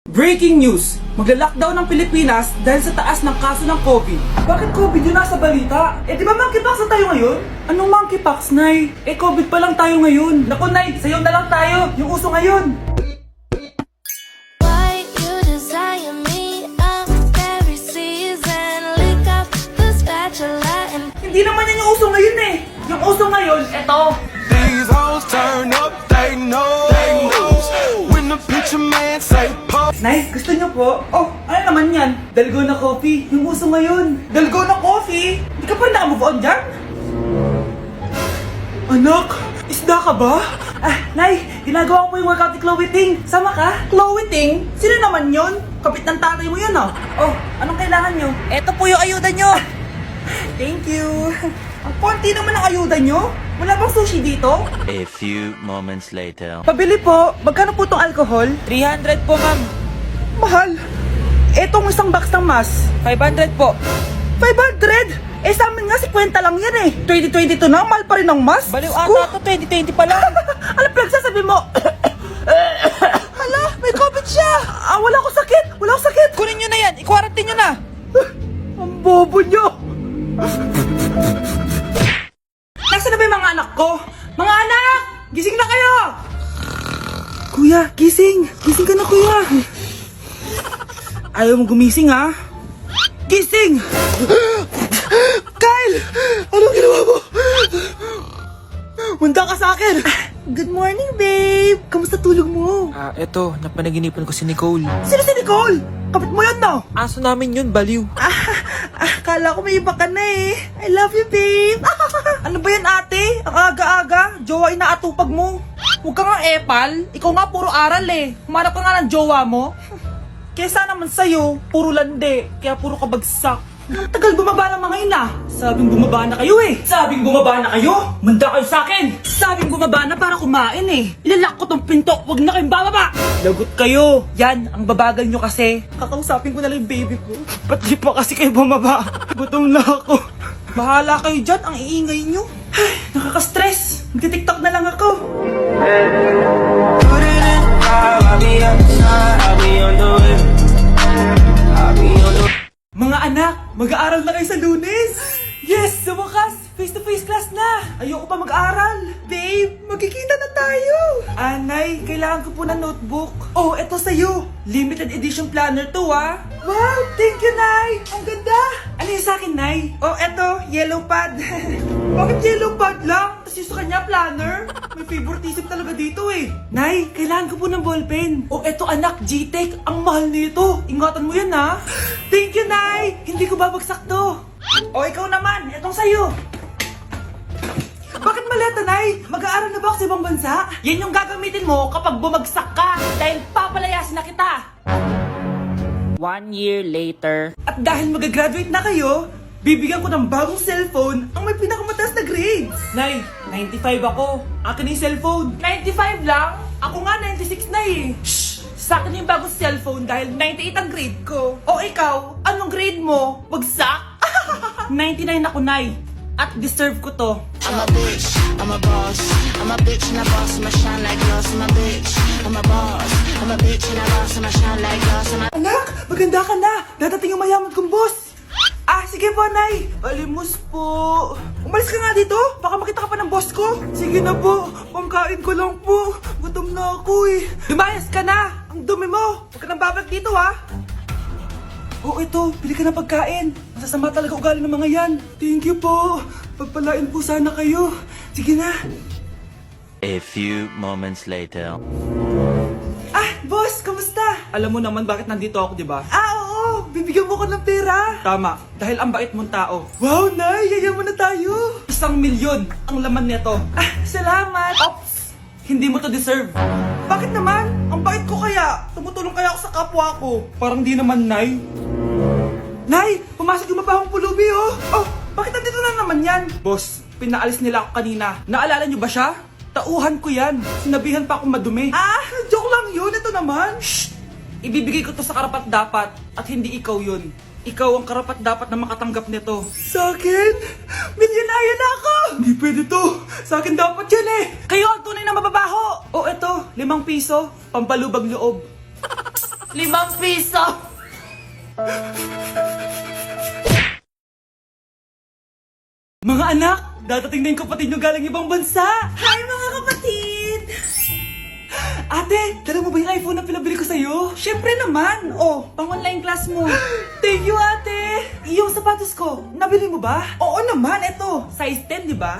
Breaking news! Magla-lockdown ng Pilipinas dahil sa taas ng kaso ng COVID. Bakit COVID yun nasa balita? Eh di ba monkeypox na tayo ngayon? Anong monkeypox, Nay? Eh COVID pa lang tayo ngayon. Naku, Nay, sayo na lang tayo. Yung uso ngayon. Why you desire me of every season? Lick up the spatula and Hindi naman yan yung uso ngayon eh. Yung uso ngayon, eto. These hoes turn up, they know. When the picture man say pop. Nay, gusto niyo po? Oh, ano naman yan? Dalgona coffee. Yung uso ngayon. Dalgona coffee? Hindi ka pa naka-move on dyan? Anak, isda ka ba? Ah, Nay, ginagawa ko po yung workout ni Chloe Ting. Sama ka? Chloe Ting? Sino naman yon? Kapit ng tatay mo yun, oh. Oh, anong kailangan nyo? Eto po yung ayuda nyo. Thank you. Ang konti naman ang ayuda nyo. Wala bang sushi dito? A few moments later. Pabili po. Magkano po tong alcohol? 300 po, ma'am. Mahal. Etong isang box ng mas. 500 po. 500? Eh sa amin nga 50 lang yan eh. 2022 na, mahal pa rin ang mas. Baliw ata to, 2020 pa lang. Ano pinagsasabi mo? Hala, may COVID siya. Ah, wala ko sakit. Wala ko sakit. Kunin nyo na yan. I-quarantine nyo na. Ang bobo nyo. Nasaan na ba yung mga anak ko? Mga anak! Gising na kayo! Kuya, gising! Gising ka na, kuya! Ayaw mo gumising, ha? Gising! Kyle! Anong ginawa mo? Munda ka sa akin! Good morning, babe! Kamusta tulog mo? Eto, napanaginipan ko si Nicole. Sino si Nicole? Kapit mo yun, no? Aso namin yun, baliw. Kala ko may iba ka na eh. I love you, babe. Ano ba yan, ate? Ang aga-aga. Jowa inaatupag mo. Huwag ka nga epal. Ikaw nga puro aral eh. Humanap ka nga ng jowa mo. Kesa naman sa'yo, puro lande. Kaya puro kabagsak. Ang tagal bumaba ng mga ina. Sabing bumaba na kayo eh. Sabing bumaba na kayo. Manda kayo sa akin. Sabing bumaba na para kumain eh. Ilalak ko tong pinto. Huwag na kayong bababa. Lagot kayo. Yan, ang babagal nyo kasi. Kakausapin ko na lang yung baby ko. Ba't di pa kasi kayo bumaba? Gutom na ako. Bahala kayo dyan. Ang iingay nyo. Ay, nakaka-stress. Magti-tiktok na lang ako. Put it in, I'll be outside, I'll be on the way. I'll be on the way. Mga anak, mag-aaral na kayo sa Lunes! Yes! Sa wakas! Face-to-face class na! Ayoko pa mag-aaral! Babe, magkikita na tayo! Anay, kailangan ko po ng notebook. Oh, eto sa'yo! Limited edition planner to, ah! Wow! Thank you, Nay! Ang ganda! Ano yung sa'kin, Nay? Oh, eto, yellow pad. Bakit yellow pad lang? Tapos yung sa kanya, planner? May favoritism talaga dito eh. Nay, kailangan ko po ng ballpen. Oh, eto anak, G-Tech. Ang mahal nito. Ingatan mo yan, ha? Thank you, Nay! Hindi ko babagsak to. O, ikaw naman. Etong sa'yo. Bakit maleta, Nay? Mag-aaral na ba ako sa ibang bansa? Yan yung gagamitin mo kapag bumagsak ka. Dahil papalayasin na kita. 1 year later. At dahil mag-graduate na kayo, bibigyan ko ng bagong cellphone ang may pinakamataas na grades. Nay, 95 ako. Akin yung cellphone. 95 lang? Ako nga 96 na eh. Shh! Sa akin yung bagong cellphone dahil 98 ang grade ko. O ikaw, anong grade mo? Bagsak? 99 ako, Nay. At deserve ko to. I'm a bitch, I'm a boss. I'm a bitch and a boss, I'ma shine like glass. I'm a bitch, I'm a boss. I'm a bitch and a boss, I'ma shine like glass. Anak, maganda ka na. Dadating ang mayaman kong boss. Ah, sige po, Nay. Alimos po. Umalis ka nga dito. Baka makita ka pa ng boss ko. Sige na po. Pangkain ko lang po. Gutom na ako eh. Lumayas ka na. Ang dumi mo. Huwag ka nang babalik dito, ha. Oh, ito. Bili ka ng pagkain. Masasama talaga ugali ng mga yan. Thank you po. Pagpalain po sana kayo. Sige na. A few moments later. Ah, boss, kamusta? Alam mo naman bakit nandito ako, di ba? Ah, oo. Bibigyan mo ko ng pera. Tama, dahil ang bait mong tao. Wow, Nay, yayaman na tayo. 1 milyon ang laman nito. Ah, salamat. Ops, hindi mo to deserve. Bakit naman? Ang bait ko kaya. Tumutulong kaya ako sa kapwa ko. Parang di naman, Nay. Nay, pumasok yung mapahong pulubi, oh. Oh, bakit nandito na naman yan? Boss, pinaalis nila ako kanina. Naalala niyo ba siya? Tauhan ko yan. Sinabihan pa akong madumi. Ah, joke lang yun. Ito naman. Shh! Ibibigay ko to sa karapat-dapat at hindi ikaw yun. Ikaw ang karapat-dapat na makatanggap nito. Sa akin? Milyonaryo na ako! Hindi pwede to. Sa akin dapat yan eh. Kayo ang tunay na mababaho. O eto, 5 piso. Pampalubag loob. 5 piso. Mga anak, dadating na yung kapatid nyo galing ibang bansa. Hi mga kapatid! Ate, dala mo ba yung iPhone na pinabili ko sa'yo? Syempre naman! Oh, pang online class mo. Thank you, ate! Yung sapatos ko, nabili mo ba? Oo naman, eto. Size 10, di ba?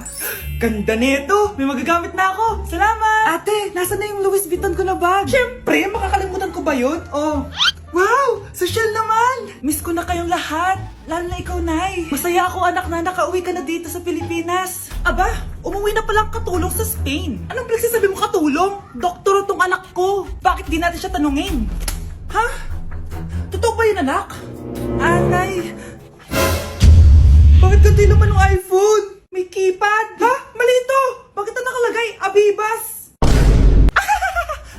Ganda nito! May magagamit na ako! Salamat! Ate, nasa na yung Louis Vuitton ko na bag? Syempre, makakalimutan ko ba yun? Oh. Wow! Social naman! Miss ko na kayong lahat! Lalo na ikaw, Nay! Masaya ako, anak, na nakauwi ka na dito sa Pilipinas! Aba, umuwi na palang katulong sa Spain! Anong pinagsasabi mo katulong? Doktor tong anak ko! Bakit di natin siya tanungin? Ha? Totoo ba yun, anak? Nay! Bakit ganti naman ng iPhone? May keypad! Ha? Mali ito! Bakit na nakalagay? Abibas!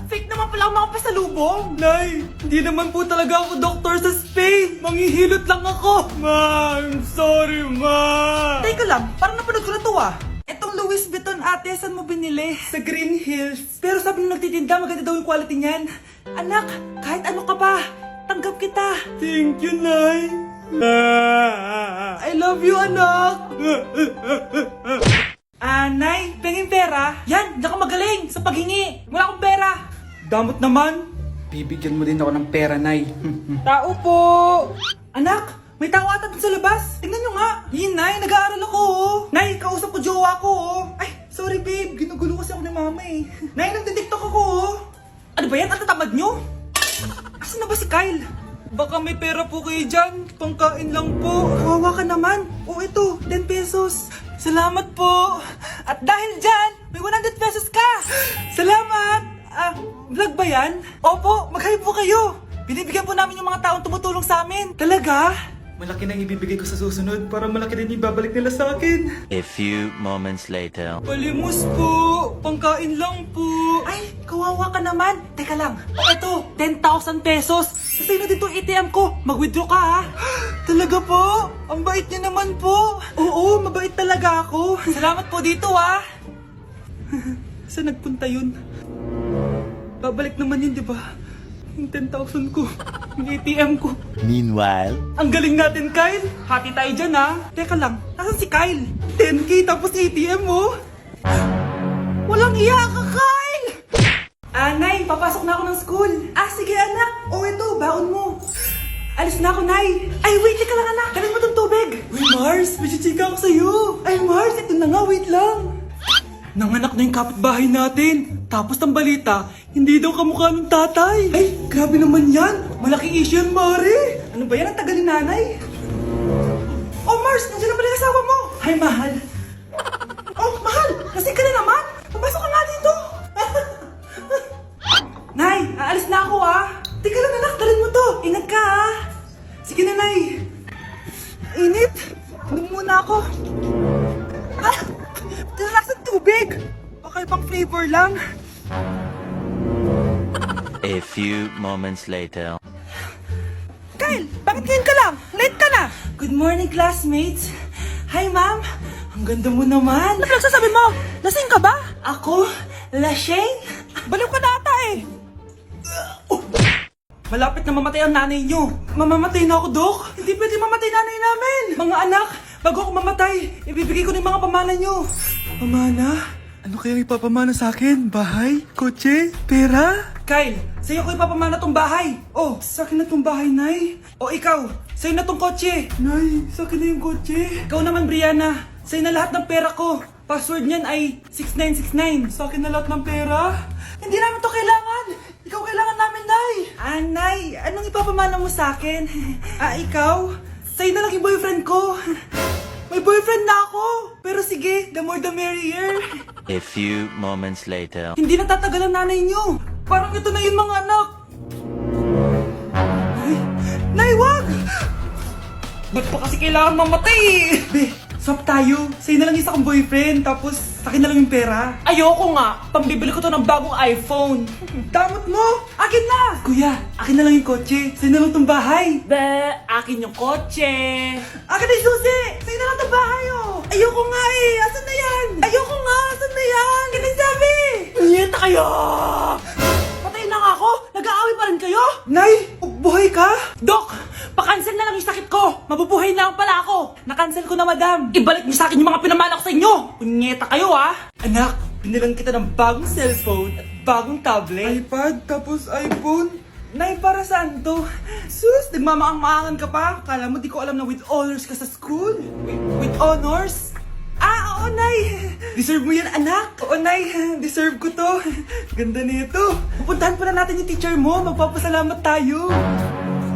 Fake naman pala ang mga pasalubong! Nay, hindi naman po talaga ako doktor sa Spain! Manghihilot lang ako! Ma, I'm sorry, ma! Teka lang, parang napanood ko na to ah! Etong Louis Vuitton ate, saan mo binili? Sa Green Hills. Pero sabi nung nagtitinda, maganda daw yung quality niyan. Anak, kahit ano ka pa, tanggap kita! Thank you, Nay! I love you, anak! Nay, pengin pera? Yan, diyan ka magaling sa paghingi. Wala akong pera. Damot naman. Bibigyan mo din ako ng pera, Nay. Tao po. Anak, may tao ata dun sa labas. Tingnan nyo nga. Yun, Nay, nag-aaral ako. Nay, kausap ko jowa ko. Ay, sorry babe. Ginugulo kasi ako ni mama eh. Nay, nagtitiktok ako. Ano ba yan? Ang tatamad nyo? Asan na ba si Kyle? Baka may pera po kayo dyan. Pangkain lang po. Kawawa ka naman. O ito, 10 pesos. Salamat po. At dahil dyan, may 100 pesos ka. Salamat. Vlog ba yan? Opo, mag-hype po kayo. Binibigyan po namin yung mga taong tumutulong sa amin. Talaga? Malaki na ibibigay ko sa susunod para malaki din ibabalik nila sa akin. A few moments later. Palimos po. Pangkain lang po. Ay, kawawa ka naman. Teka lang. Ito, 10,000 pesos. Kasi na dito ATM ko. Mag-withdraw ka ha. Talaga po? Ang bait niya naman po. Oo, mabait talaga ako. Salamat po dito ha. Saan nagpunta yun? Babalik naman yun, di ba? Yung 10,000 ko. Yung ATM ko. Meanwhile. Ang galing natin, Kyle. Hati tayo dyan, ha? Teka lang, nasan si Kyle? 10K tapos ATM mo? Walang iya ka, Kyle! Nay, papasok na ako ng school. Sige, anak. Ito, baon mo. Alis na ako, Nay. Ay, wait, teka lang, anak. Kanin mo tong tubig. Uy, Mars, may chichika ako sa'yo. Ay, Mars, ito na nga, wait lang. Nanganak na yung kapitbahay natin. Tapos ang balita, hindi daw kamukha ng tatay. Ay, grabe naman yan. Malaking issue yan, Mari. Ano ba yan? Ang tagal ni nanay. Oh, Mars, nandiyan na pala yung asawa mo. Hi, mahal. Oh, mahal, lasing ka na naman. Papasok ka nga dito. Nay, aalis na ako Teka lang, anak, dalhin mo to. Ingat ka Sige na, Nay. Init. Inom muna ako. Lasang tubig. Baka ibang flavor lang. A few moments later. Kyle, bakit ngayon ka lang? Late ka na. Good morning, classmates. Hi, ma'am. Ang ganda mo naman. Ano nagsasabi mo? Lasing ka ba? Ako? Lasing? Baliw ka na ata eh. Malapit na mamatay ang nanay nyo. Mamamatay na ako, Dok. Hindi pwede mamatay nanay namin. Mga anak, bago ako mamatay, ibibigay ko na yung mga pamana nyo. Pamana? Ano kaya ipapamana sa akin? Bahay? Kotse? Pera? Kyle, sa'yo ko ipapamana tong bahay. Oh, sa akin na tong bahay, Nay. O ikaw, sa'yo na tong kotse. Nay, sa akin na yung kotse. Ikaw naman, Brianna. Sa'yo na lahat ng pera ko. Password niyan ay 6969. Sa akin na lahat ng pera. Hindi namin to kailangan. Ikaw kailangan namin, Nay. Nay, anong ipapamana mo sa akin? Ikaw? Sa'yo na lang yung boyfriend ko. May boyfriend na ako. Pero sige, the more the merrier. A few moments later. Hindi natatagal ang nanay niyo. Parang ito na yun, mga anak. Nay, wag! Ba't pa kasi kailangan mamatay Be, swap tayo. Sa'yo na lang isa kong boyfriend, tapos akin na lang yung pera. Ayoko nga. Pambibili ko to ng bagong iPhone. Damot mo! Akin na! Kuya, akin na lang yung kotse. Sa'yo na lang tong bahay. Be, akin yung kotse. Akin na yung susi! Sa'yo na lang tong bahay, Ayoko nga Asan na yan? Ayoko nga! Asan na yan? Ganun sabi! Niyeta kayo! Patayin na nga ako! Nag-aaway pa rin kayo? Nay, buhay ka? Dok, pakancel na lang yung sakit ko. Mabubuhay na lang pala ako. Nakancel ko na, madam. Ibalik niyo sa akin yung mga pinamana ko sa inyo. Punyeta kayo, ha? Anak, binilang kita ng bagong cellphone at bagong tablet. iPad, tapos iPhone. Nay, para saan to? Sus, nagmamaang-maangan ka pa? Kala mo di ko alam na with honors ka sa school? With honors? Ah, oo, Nay! Deserve mo yan, anak! Oo, Nay! Deserve ko to! Ganda nito! Pupuntahan pa na natin yung teacher mo! Magpapasalamat tayo!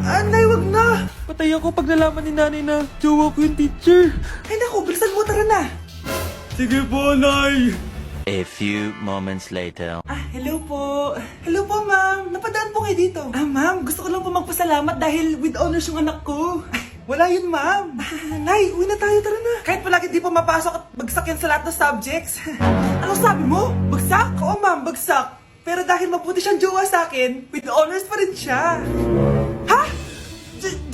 Ah, Nay, wag na! Patay ako pag nalaman ni nanay na jowa ko yung teacher. Ay, naku! Bilisan mo, tara na! Sige po, Nay! A few moments later. Ah, hello po! Hello po, ma'am! Napadaan po kayo dito. Ah, ma'am, gusto ko lang po magpasalamat dahil with honors yung anak ko. Ay, wala yun, ma'am. Nay, uwi na tayo, tara na. Kahit palagi di pa mapasok at bagsak yan sa lahat ng subjects. Ano sabi mo? Bagsak? Oo, ma'am, bagsak. Pero dahil mabuti siyang jowa sa akin, with honors pa rin siya. Ha?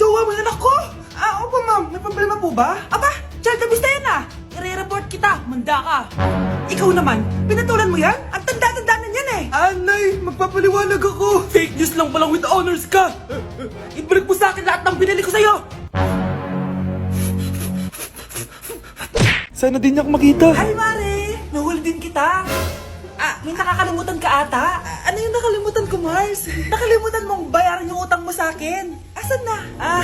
Jowa mo yung anak ko? Ah, opo, ma'am. May problema po ba? Aba, child abuse na yan ah. I-report kita, manda ka. Ikaw naman, pinatulan mo yan? Ang tanda-tanda na yan eh. Anay, magpapaliwanag ako. Fake news lang palang with honors ka. Ibalik mo sa akin lahat ng binili ko sa'yo. Sana din niya ako makita. Hi, Mare! Nahuli din kita. Ah, may nakakalimutan ka ata. Ano yung nakalimutan ko, Mars? Nakalimutan mong bayaran yung utang mo sa akin. Asan na? Ah,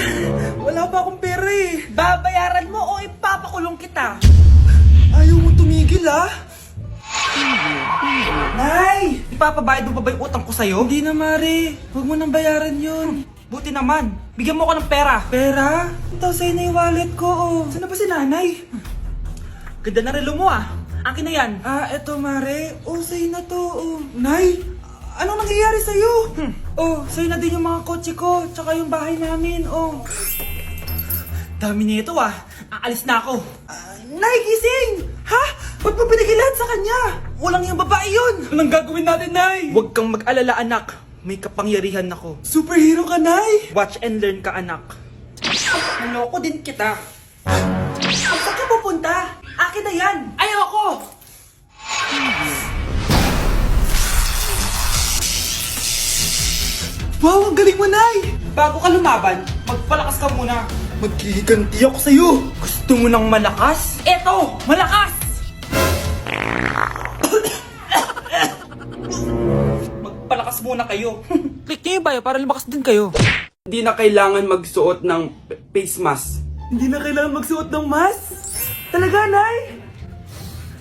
wala pa akong pera eh. Babayaran mo o ipapakulong kita? Ayaw mo tumigil ah. Nay! Ipapabayad mo pa ba yung utang ko sa'yo? Hindi na, Mare. Huwag mo nang bayaran yun. Buti naman. Bigyan mo ko ng pera. Pera? Ito sa'yo na yung wallet ko, oh. Saan na ba si nanay? Ganda na relo mo ah. Akin na yan. Ah, eto Mare. Oh, sa'yo na to. Oh. Nay, anong nangyayari sa'yo? Oh, sa'yo na din yung mga kotse ko. Tsaka yung bahay namin. Oh. Dami nito ah. Aalis na ako. Nay, gising! Ha? Ba't mo pinigilan sa kanya? Walang yung babae yun. Anong gagawin natin, Nay? Huwag kang mag-alala, anak. May kapangyarihan ako. Superhero ka, Nay! Watch and learn ka, anak. Naloko din kita. Saan ka pupunta? Akin na yan! Ayoko! Wow, ang galing mo, Nay! Bago ka lumaban, magpalakas ka muna. Maghihiganti ako sa'yo. Gusto mo ng malakas? Eto! Malakas! Magpalakas muna kayo. Click niyo yung bio para lumakas din kayo. Hindi na kailangan magsuot ng face mask. Hindi na kailangan magsuot ng mask? Talaga, Nay?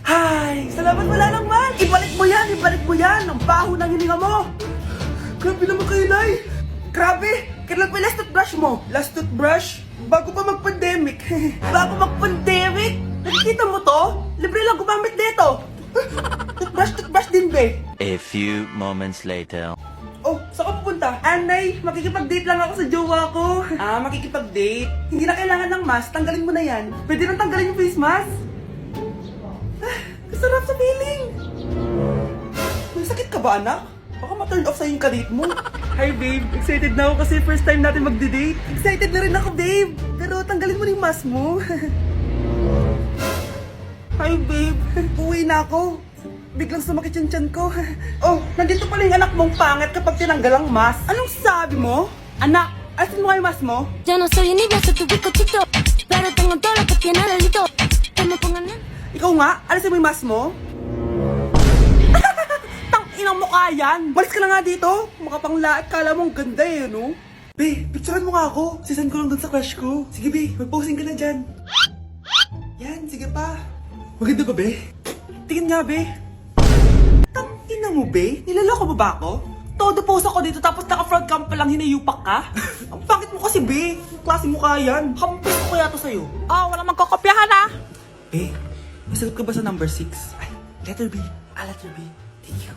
Hay, salamat wala lang man. Ibalik mo yan. Ang baho ng hininga mo. Grabe naman kayo, Nay. Grabe, kailan pa yung last toothbrush mo? Last toothbrush? Bago pa mag-pandemic. Bago mag-pandemic? Nakikita mo to? Libre lang gumamit dito. Toothbrush din, be. A few moments later. Oh, saan ka pupunta? Anay, makikipag-date lang ako sa jowa ko. Ah, makikipag-date? Hindi na kailangan ng mask, tanggalin mo na yan. Pwede nang tanggalin yung face mask? Ah, kasarap sa feeling. May sakit ka ba, anak? Baka ma-turn off sa'yo yung kadate mo. Hi, babe. Excited na ako kasi first time natin mag-date. Excited na rin ako, babe. Pero tanggalin mo na yung mask mo. Hi, babe. Uwi na ako. Biglang sumakit yung tiyan ko. Oh, nandito pala yung anak mong pangit kapag tinanggal ang mask. Anong sabi mo? Anak, alisin mo kayo mask mo? Yo no soy niña, soy tu bizcochito, pero tengo todo lo que tiene delito. Que me pongan en... Ikaw nga, alisin mo yung mask mo? Tang inang mukha yan. Malis ka na nga dito. Makapanglaat, kala mo ang ganda eh, no? Be, picturean mo nga ako. Sisan ko lang dun sa crush ko. Sige, be, mag-posing ka na dyan. Yan, sige pa. Maganda ba, be? Tingin nga, be. Ina mo, be? Nilaloko mo ba ako? Todo post ako dito tapos naka-front cam pa lang hinayupak ka? Ang pangit mo kasi, be. Klase mo kaya yan. Hampis ko kaya to sa'yo. Oh, wala magkokopyahan ah. Be, masagot ka ba sa number 6? Ay, letter B. Ah, letter B. Thank you.